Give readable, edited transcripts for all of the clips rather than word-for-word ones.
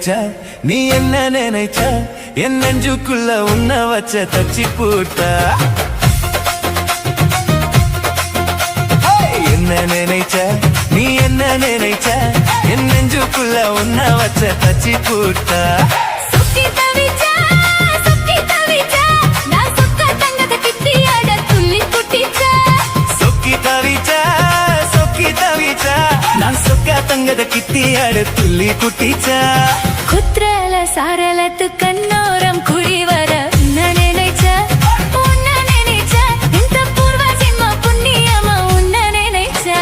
நினைச்சா நீ என்ன நினைச்சா என் நெஞ்சுக்குள்ள உன்ன வச்ச தச்சி பூட்டா என்ன நினைச்சா நீ என்ன நினைச்சா என் நெஞ்சுக்குள்ள உன்ன வச்ச தச்சி பூட்டா சுக்கி தவிச்சா நான் சொக்க தங்கத கிட்டியாட துள்ளி குட்டிச்சா சொக்கி தவிச்சா நான் சொக்க தங்கத கிட்டியாட துள்ளி குட்டிச்சா குத்ரல சாரலத்து கண்ணோரம் குடி வர உன்ன நினைச்சா இந்த பூர்வ ஜென்ம புண்ணியமா உன்ன நினைச்சா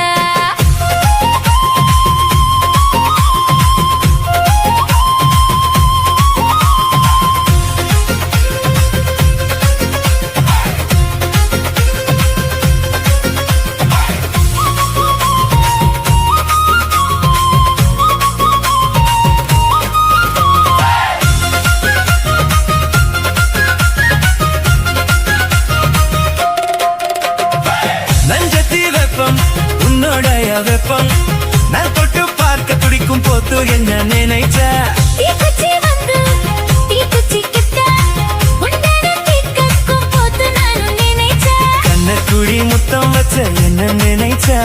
உன்னோடைய வெப்பம் நான் தொட்டு பார்க்க துடிக்கும் போது என்ன நினைச்சா தீக்குச்சி வந்து தீக்குச்சி கிட்ட உன்னோட தீக்கும் போது நான் நினைச்சா கண்ண குழி முத்தம் வச்ச என்ன நினைச்சா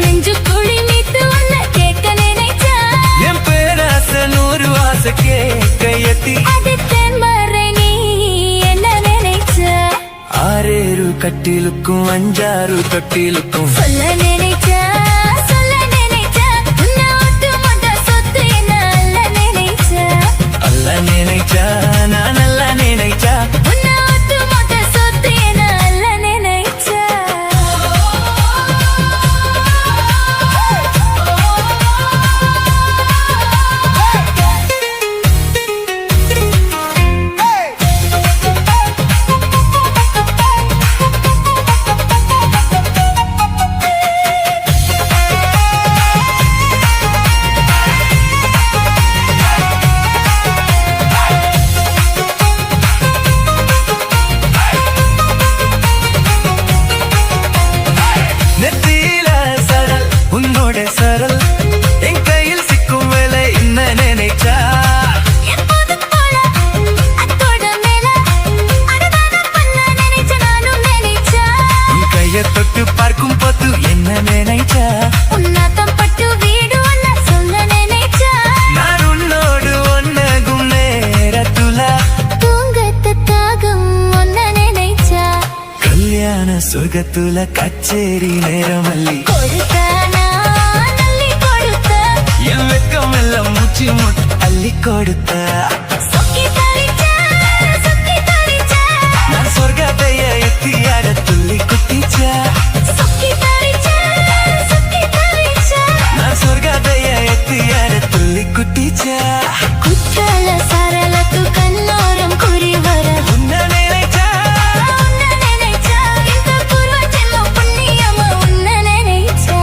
நெஞ்சு குழி மீட்டு உன்ன கேட்க நினைச்சா என் பேராச 100 ஆசை கேட்க எத்தி அது தென்மறை நீ என்ன நினைச்சா ஆறேறு கட்டிலுக்கும் 5 தொட்டிலுக்கும் சொல்ல நினைச்சா உன்னை ஒட்டு மொத்த சொத்து என்ன அல்ல நினைச்சா நான் நல்லா நினைச்சா உன்னை ஒட்டு மொத்த சொத்து என்ன அல்ல நினைச்சா நெத்தியில சரல் உன்னோட சரல் என் கையில் சிக்கும் வேலை என்ன நினைச்சா எப்போதும் போல அத்தோட மேல அடதான பண்ண நினைச்ச நானும் நினைச்சா உன் கைய தொட்டு பார்க்கும் போது என்ன நினைச்சா உன்னாத்தம் பட்டு வீடு ஒன்ன சொல்ல நினைச்சா நான் உன்னோடு ஒன்னகும் நேரத்துல தூங்கத்த தாகம் ஒன்ன நினைச்சா கல்யாண சுகத்துல கச்சேரி நேரமல்லி கொடுத்தானா நல்லி கொடுத்த என் வெக்கம் எல்லாம் மூச்சு முட்டு அள்ளி கொடுத்த சொக்கி தவிச்சா நான் சொர்க்கத்தைய எத்தியாட துள்ளி குட்டிச்சா சொக்கி தவிச்சா நான் சொர்க்கத்தைய எத்தியாட துள்ளி குட்டிச்சா குற்றல சரலத்து கண்ணோரம் குறி வர உன்ன நினைச்சா இந்த பூர்வ ஜென்ம புண்ணியமா உன்ன நினைச்சா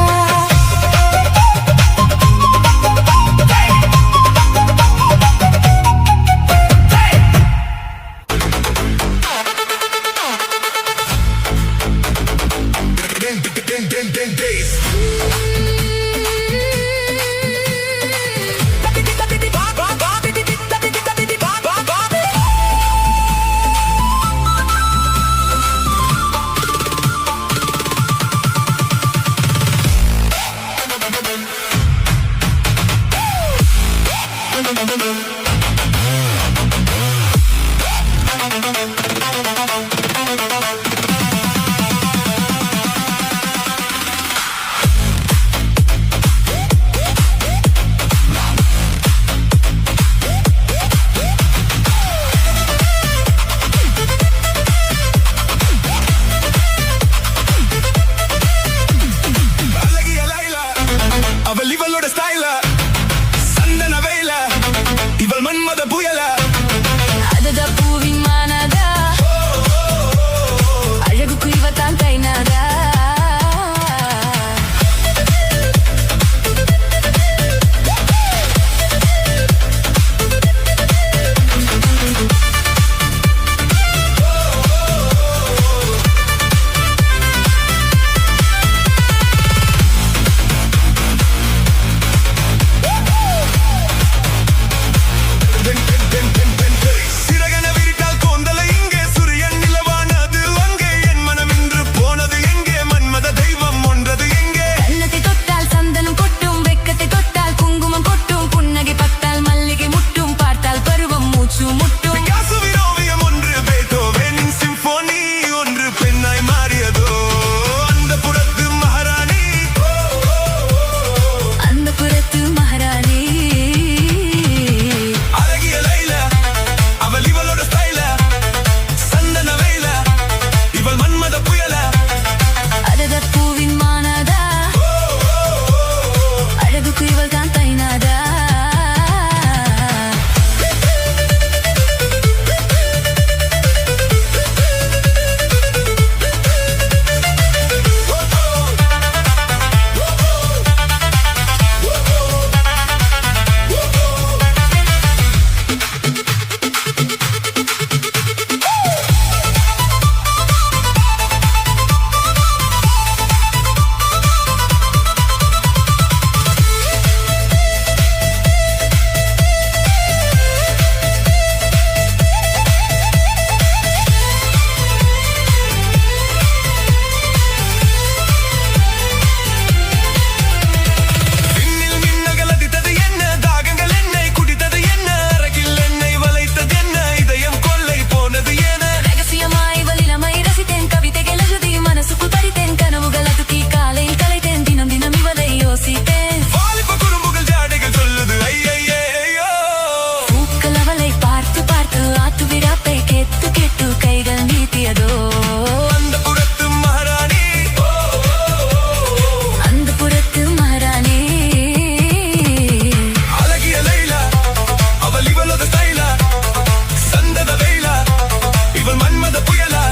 புயலா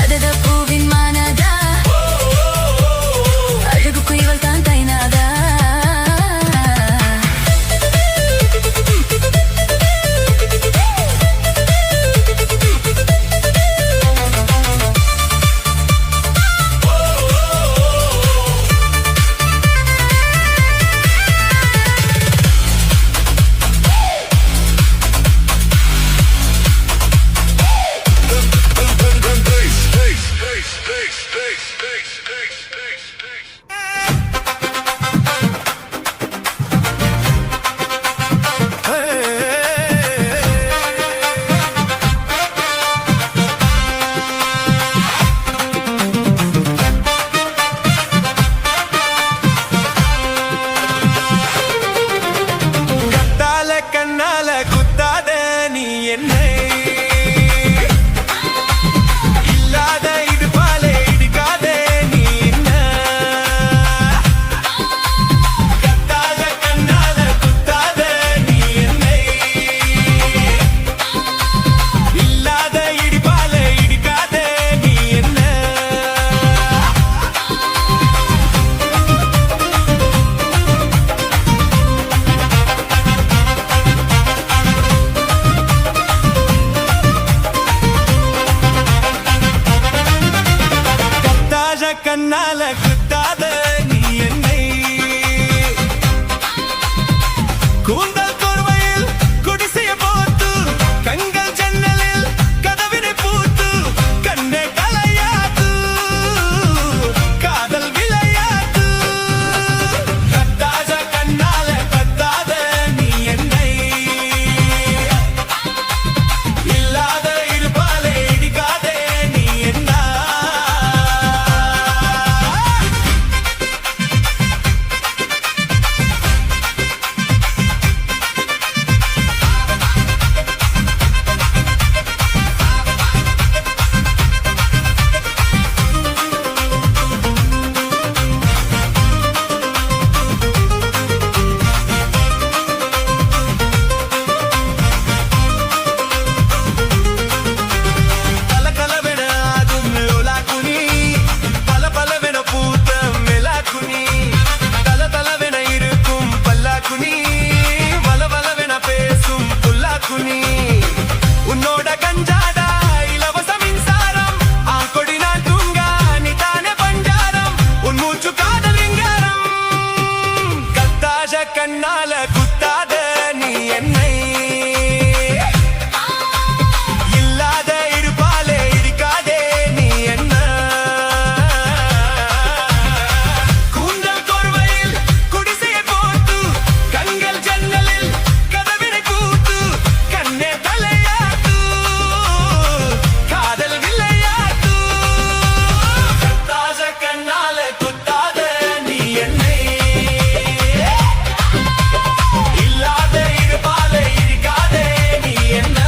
அதத பூவின் மானதா அழகுக்கு இவள் தான் தைனாதா கண்ணால குத்தாத நீ என்னை இல்லாத இடுப்பாலே இடிக்காதே நீ என்ன கத்தால கண்ணால குத்தாத நீ என்னை இல்லாத இடிப்பாலே இடிக்காதே நீ என்ன கண்ணால குத்தாத நீ என்னை கூந்தல் கோர்வையில் குடிசைய போத்து கண்கள் ஜன்னலில் கதவினை பூத்து கண்ணே கலையாத்து காதல் விளையாட்டு கத்தாத கண்ணால கத்தாத நீ என்னை இல்லாத இருப்பாலே இடிக்காதே நீ என்ன உன்னோட கஞ்சாடா இலவச மின்சாரம் ஆங்கொடி நான் தூங்க நீ தானே பஞ்சாரம் உன் மூச்சு காதல் விங்காரம் கத்தாத கண்ணால குத்தாத நீ என்னை இல்லாத இருப்பாலே இடிக்காதே நீ என்ன கூந்தல் கோர்வையில் குடிசையை போட்டு கண்கள் ஜன்னலில் கதவினை பூத்து கண்ணே தலையாட்டு காதல் விளையாட்டு கத்தாத கண்ணால குத்தாத நீ என்னை இல்லாத இருப்பாலே இடிக்காதே நீ என்ன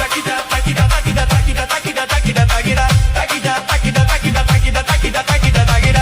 தக்கிட தக்கிட தக்கிட தக்கிட தக்கிட தக்கிட தக்கிட தக்கிட தக்கிட தக்கிட தக்கிட தக்கிட தக்கிட தக்கிட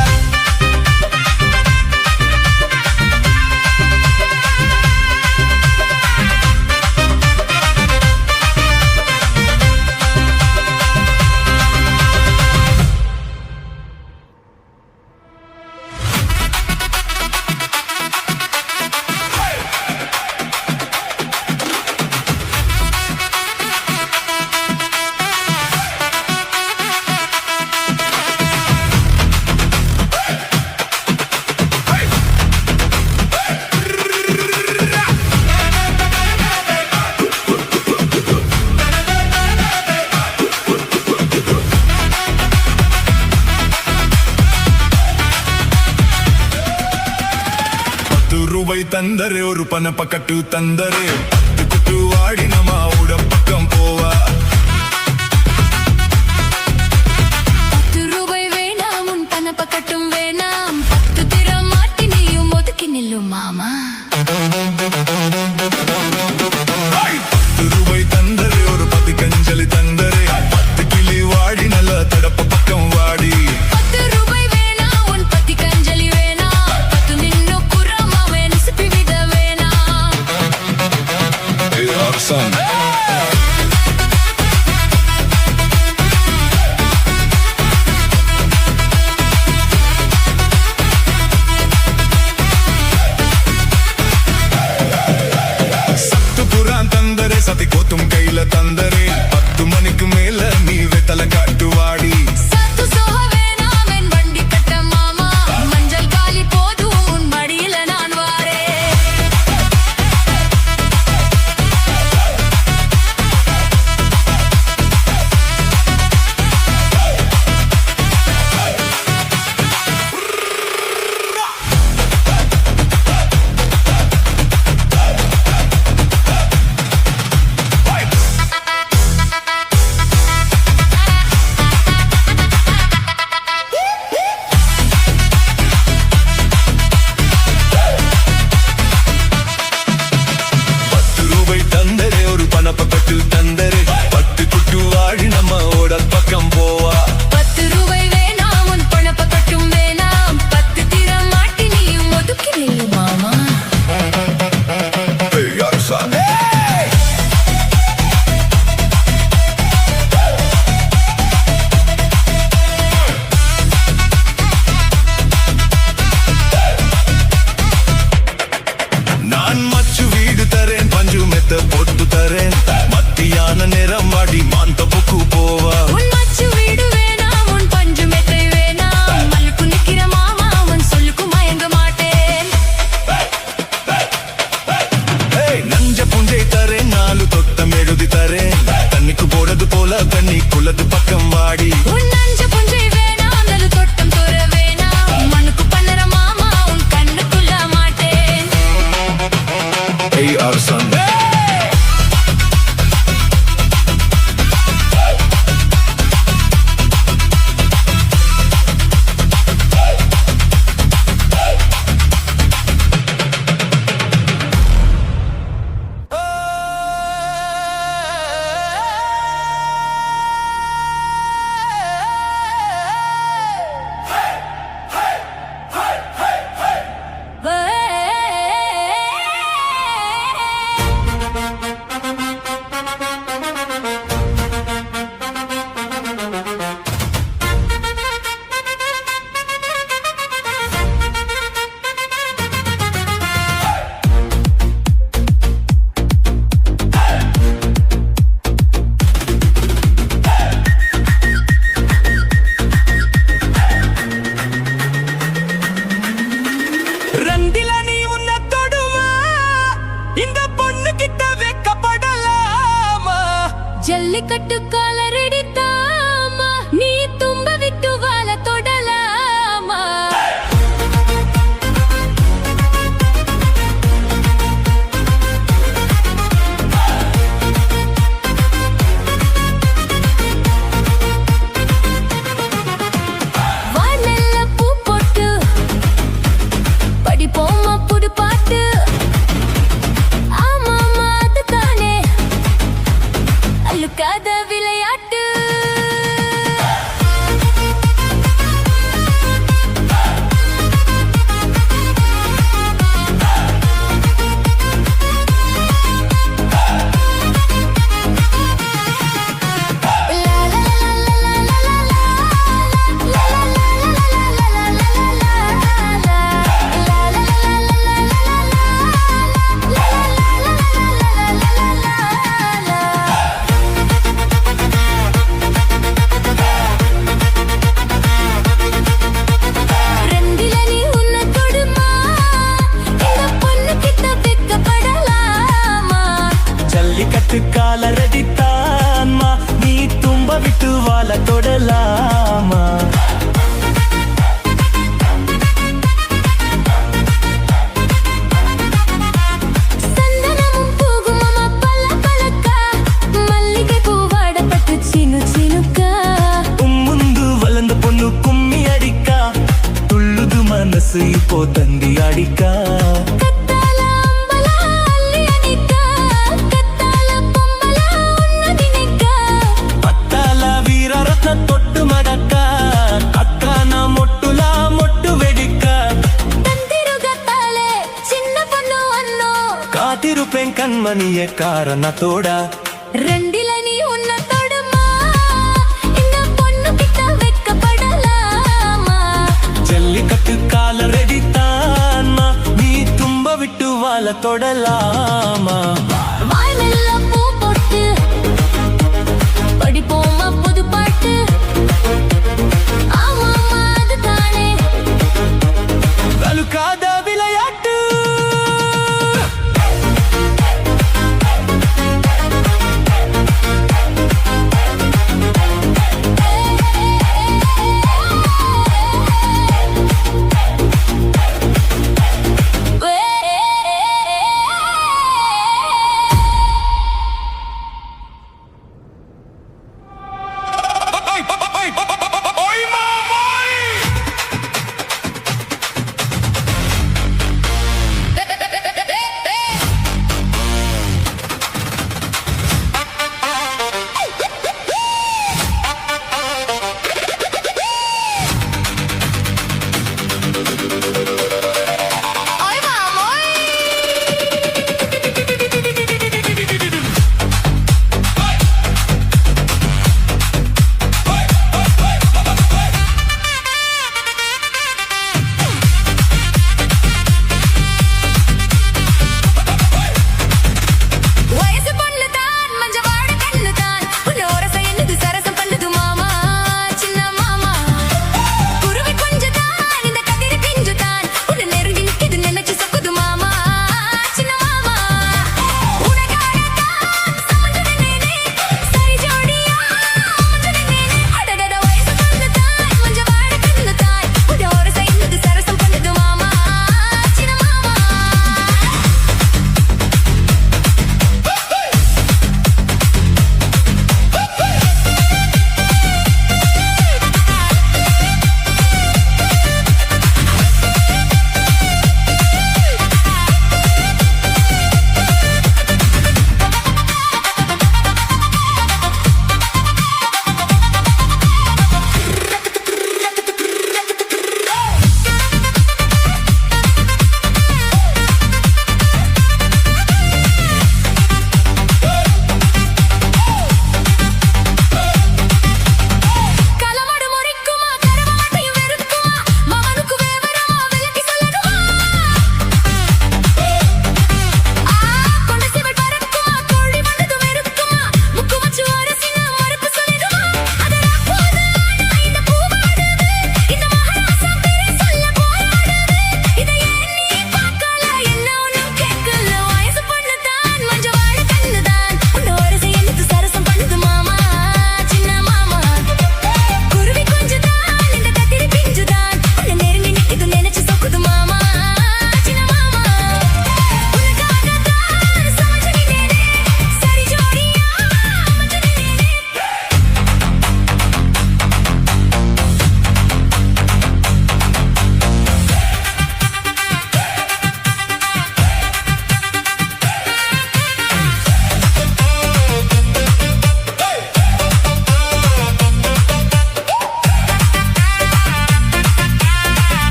ரூபாய் தந்தரே ஒரு பண பக்கட்டு தந்தரே குட்டு வாடி நம்ம உட பக்கம் போவா ரூபாய் வேணாம் உன் பண பக்கட்டும் வேணாம் 10 திரம் மாட்டி நீயும் ஒதுக்கி நில்லும் மாமா ரூபாய் தந்தரே ஒரு 10 கஞ்சலி தந்தரே 10 கிளி வாடி நல்ல தடப்ப பக்கம் வாடி 10 ரூபாய் வேணாம் உன் 10 கஞ்சலி வேணாம் 10 நின்னு குறமா வேணி சிப்பி விட வேணாம் son தந்தரேன் 10 மணிக்கு மேல நீ வெத்தல காட்டுவாடி சத்து சோக வேணாம் என் வண்டி கட்ட மாமா மஞ்சள் காலி போதும் உன் மடியில நான் வாரேன் தந்தரே 10 குட்டு வாழி நம்ம ஓடல் பக்கம் போவா 10 ரூபாய் வேணாம் உன் பணப்ப கட்டும் வேணாம் 10 திரம் மாட்டி நீயும் ஒதுக்கி நில்லு மாமா நான் மச்சு வீடு தரேன் பஞ்சு மெத்த போட்டு தரேன் மத்தியான நேரம் வாடி மாந்தப்புக்கு போவா உன் மச்சு வீடு வேணாம் உன் பஞ்சு மெத்தை வேணாம் மல்லுக்கு நிக்கிற மாமா உன் சொல்லுக்கு மயங்க மாட்டேன் நஞ்ச புண்டை தரேன் 4 தொட்டம் எழுதி தரேன் தண்ணிக்கு போறது போல தண்ணி குள்ளது பக்கம் வாடி உன் நஞ்ச புஞ்சை வேணாம் நலு தொட்டம் தோற வேணாம் மண்ணுக்கு பண்ணற மாமா உன் கண்ணுக்குள்ள மாட்டேன் ஏய் அரசன் ரண்டில நீ உன்னை தொடுவா இந்த பொண்ணு கிட்ட வெக்கப்படலாமா ஜல்லிக்கட்டு காலரடி தாமா நீ தும்ப விட்டு வாழ தொடலாமா வானல்ல பூ போட்டு படிப்போமா புது பாட்டு ஆமாமா அதுதானே அழுக்காத விளையாட்டு ரெண்டில நீ உன்னை தொடுமா இந்த பொண்ணு கிட்ட வெக்கப்படலாமா ஜல்லிக்கட்டு காலரடித்தான்மா நீ தும்ப விட்டு வாழ தொடலாமா சந்தனமும் பூகுமமா பல்ல பழக்கா மல்லிகை பூவாடப்பட்டு சினு சினுக்கா முந்து வளர்ந்த பொண்ணு கும்மி அடிக்கா துள்ளுது மனசு இப்போ தந்தி அடிக்கா கத்தால அம்பலா அள்ளி அணிக்கா கத்தால பொம்பலா உன்ன திணிக்கா பத்தால வீரரத்ன தொட்டு மடக்கா அக்கான மொட்டுலா மொட்டு வெடிக்கா தந்திருகத்தாலே சின்ன பொண்ணு அண்ணோ காத்திருப்பேன் கண்மணிய காரணத்தோட ரெண்டில நீ உன்னை தொடுமா இந்த பொண்ணு கிட்ட வெக்கப்படலாமா ஜல்லிக்கட்டு காலரடித்தான்மா நீ தும்ப விட்டு வாழ தொடலாமா வாய் மெல்ல பூ போட்டு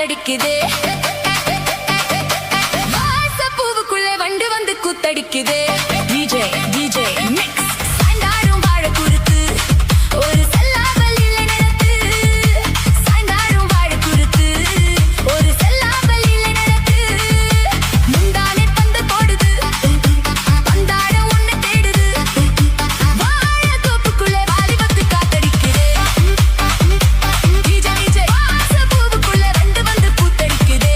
காத்தடிக்குதே வாசப்பூவுக்குள்ளே வண்டு வந்து கூத்தடிக்குதே டிஜே டிஜே மிக்ஸ் சாய்ந்தாடும் வாழ குறுத்து ஒரு செல்லாவல் இல்லை நிலத்து சாய்ந்தாடும் வாழ குறுத்து ஒரு செல்லாவல் இல்லை நிலத்து முந்தானே பந்து போடுது பந்தாட ஒண்ணு தேடுது வாழ தோப்புக்குள்ளே வாலி வந்து காத்தடிக்குதே டிஜே டிஜே வாசப்பூவுக்குள்ளே வண்டு வந்து கூத்தடிக்குதே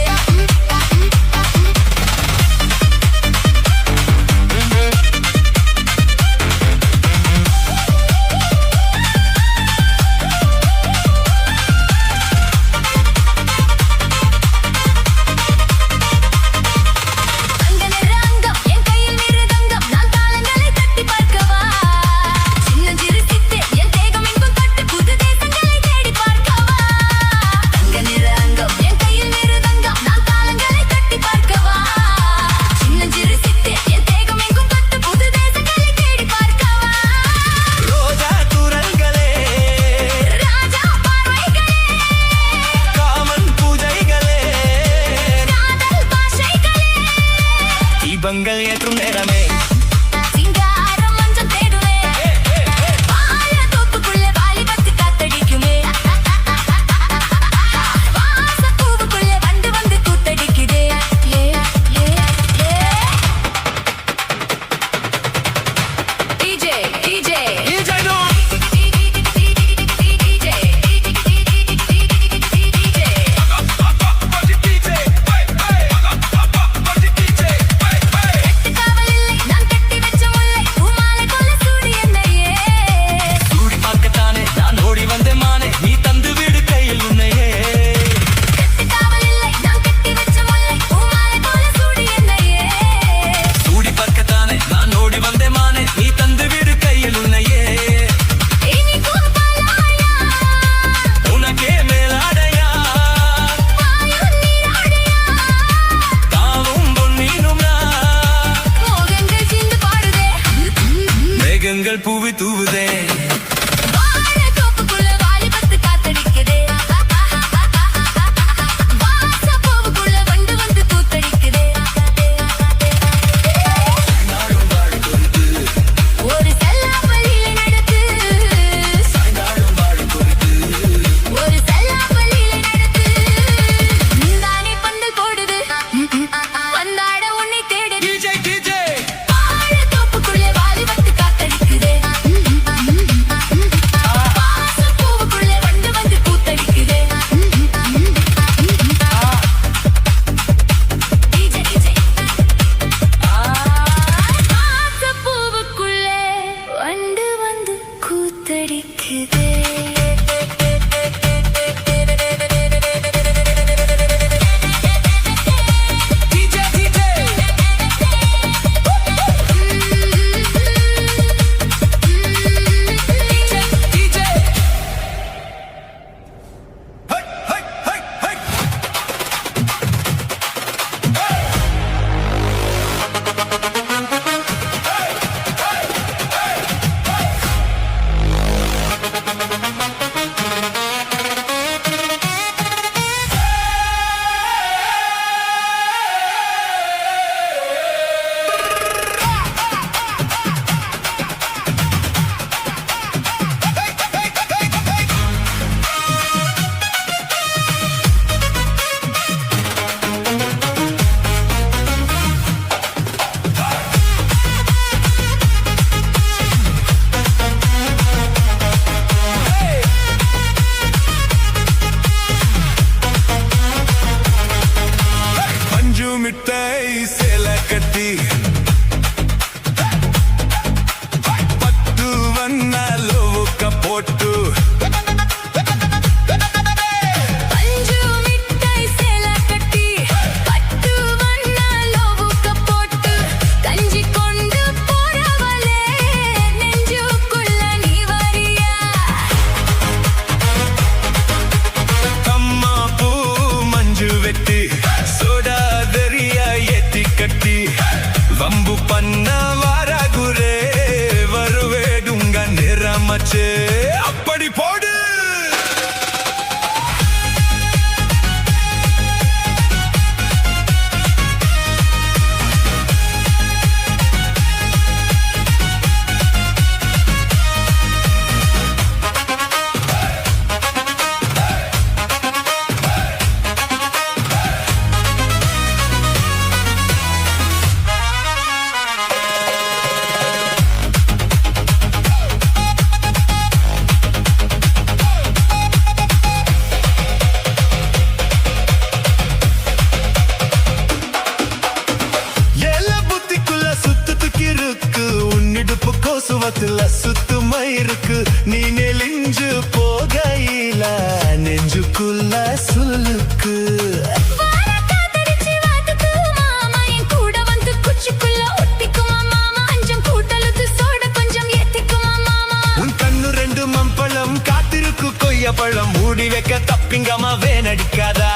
அங்க நிறங்கம் என் கையில் மிருதங்கம் நான் தாளங்களை தட்டி பார்க்கவா சின்னஞ்சிறு சித்து என் தேகம் எங்கும் தொட்டு புது தேசங்களை தேடி பார்க்கவா அங்க நிறங்கம் என் கையில் மிருதங்கம் நான் தாளங்களை தட்டி பார்க்கவா சின்னஞ்சிறு சித்து என் தேகம் எங்கும் தொட்டு புது தேசங்களை தேடி பார்க்கவா ரோஜா குரல்களே ராஜா பார்வைகளே காமன் பூஜைகளே காதல் பாஷைகளே தீபங்கள் ஏற்றும் நேரமே சிங்காரம் மஞ்சள் தேடுவே வாழ தோப்புக்குள்ளே வாலி வந்து காத்தடிக்குமே வாசப்பூவுக்குள்ளே வண்டு வந்து கூத்தடிக்குதே ஏ ஏ ஏ டிஜே டிஜே காவலில்லை நான் கட்டி வச்ச முல்லை பூமாலை போல சூடி என்னையே சூடி பார்க்கத்தானே நான் ஓடி வந்தேன் மானே நீ தந்து விடு கையில் உன்னையே காவலில்லை நான் கட்டி வச்ச முல்லை பூமாலை போல சூடி என்னையே சூடி பார்க்கத்தானே நான் ஓடி வந்தேன் மானே நீ தந்து விடு கையில் உன்னையே இனிக்கும் பாலாயா உனக்கே மேலாடையா மாயும் நீராடையா தாவும் பொன்மீனும்னா மோகங்கள் சிந்து பாடுதே மேகங்கள் பூவி தூவுதே வாழ தோப்புக்குள்ள வாலி பத்து காத்தடிக்குதே வாசப்பூவுக்குள்ள வண்டு வந்து கூத்தடிக்குதே ஒரு செல்லாப்பள்ளியில நடத்து ஒரு செல்லாப்பள்ளியில நடத்து நீதானே பந்தல் போடுது வந்தாட உன்னை தேடுது டிஜே டிஜே வாழ தோப்புக்குள்ளே வாலி வந்து காத்தடிக்குதே வாசப்பூவுக்குள்ளே வண்டு வந்து கூத்தடிக்குதே டிஜே டிஜே வாசப்பூவுக்குள்ளே வண்டு வந்து கூத்தடிக்குதே டிஜே டிஜே டிஜே ஹை ஹை ஹை ஹை மஞ்சு மிட்டாய் சேலை கட்டி பத்து வண்ணாலோ போட்டு பஞ்சு மிட்டாய் சேல கட்டி பட்டு வண்ணாலோவுக்க போட்டு கஞ்சி கொண்டு போறவளே நெஞ்சுக்குள்ள நீ வரியா அம்மா பூ மஞ்சு வெட்டி சோடாதரியா ஏத்தி கட்டி வம்பு பண்ண வாராகுரே வருவேடுங்க நிறமச்சே அப்படி போடு சுல்லுக்கு வார காத்தடிச்சு வாத்துக்கு மாமா என் கூட வந்து குச்சிக்குள்ள ஒட்டிக்குமா மாமா அஞ்சம் கூட்டலுக்கு சோட கொஞ்சம் ஏத்திக்குமா மாமா உன் கண்ணு ரெண்டு மம்பளம் காத்திருக்கு கொய்ய பழம் மூடி வைக்க தப்பிங்கம்மா வேனடிக்காதா